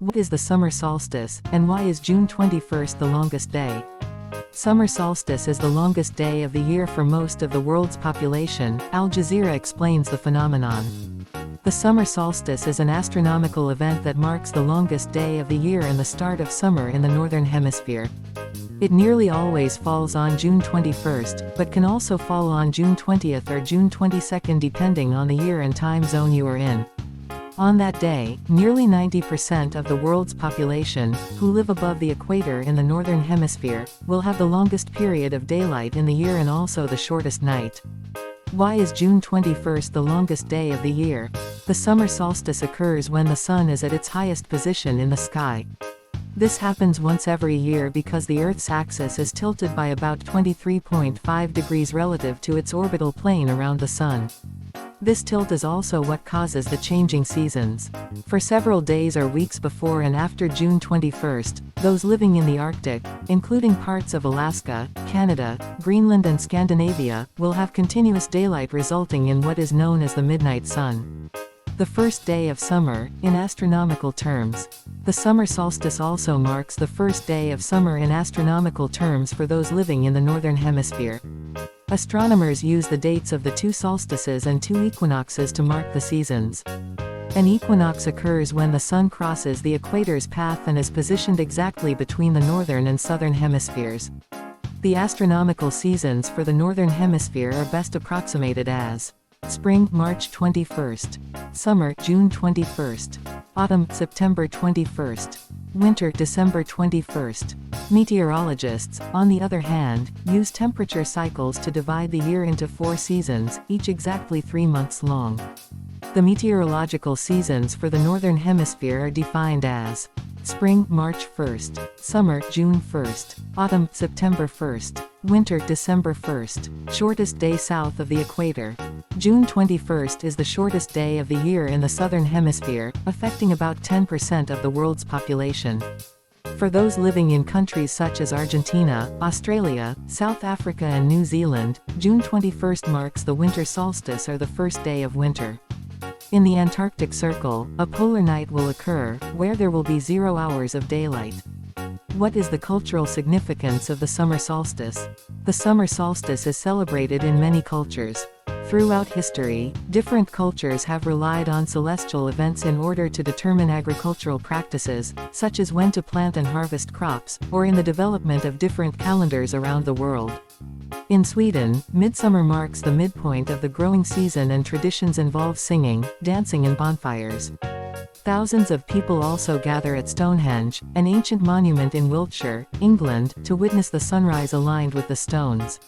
What is the summer solstice, and why is June 21st the longest day? Summer solstice is the longest day of the year for most of the world's population. Al Jazeera explains the phenomenon. The summer solstice is an astronomical event that marks the longest day of the year and the start of summer in the Northern Hemisphere. It nearly always falls on June 21st, but can also fall on June 20th or June 22nd depending on the year and time zone you are in. On that day, nearly 90% of the world's population, who live above the equator in the Northern Hemisphere, will have the longest period of daylight in the year and also the shortest night. Why is June 21st the longest day of the year? The summer solstice occurs when the sun is at its highest position in the sky. This happens once every year because the Earth's axis is tilted by about 23.5 degrees relative to its orbital plane around the Sun. This tilt is also what causes the changing seasons. For several days or weeks before and after June 21st, those living in the Arctic, including parts of Alaska, Canada, Greenland and Scandinavia, will have continuous daylight resulting in what is known as the midnight sun. The first day of summer, in astronomical terms. The summer solstice also marks the first day of summer in astronomical terms for those living in the Northern Hemisphere. Astronomers use the dates of the two solstices and two equinoxes to mark the seasons. An equinox occurs when the sun crosses the equator's path and is positioned exactly between the northern and southern hemispheres. The astronomical seasons for the Northern Hemisphere are best approximated as spring, March 21st, summer, June 21st, autumn, September 21st, winter, December 21st. Meteorologists, on the other hand, use temperature cycles to divide the year into 4 seasons, each exactly 3 months long. The meteorological seasons for the Northern Hemisphere are defined as spring, March 1st, summer, June 1st, autumn, September 1st, winter, December 1st, shortest day south of the equator. June 21st is the shortest day of the year in the Southern Hemisphere, affecting about 10% of the world's population. For those living in countries such as Argentina, Australia, South Africa and New Zealand, June 21st marks the winter solstice or the first day of winter. In the Antarctic Circle, a polar night will occur, where there will be 0 hours of daylight. What is the cultural significance of the summer solstice? The summer solstice is celebrated in many cultures. Throughout history, different cultures have relied on celestial events in order to determine agricultural practices, such as when to plant and harvest crops, or in the development of different calendars around the world. In Sweden, midsummer marks the midpoint of the growing season and traditions involve singing, dancing and bonfires. Thousands of people also gather at Stonehenge, an ancient monument in Wiltshire, England, to witness the sunrise aligned with the stones.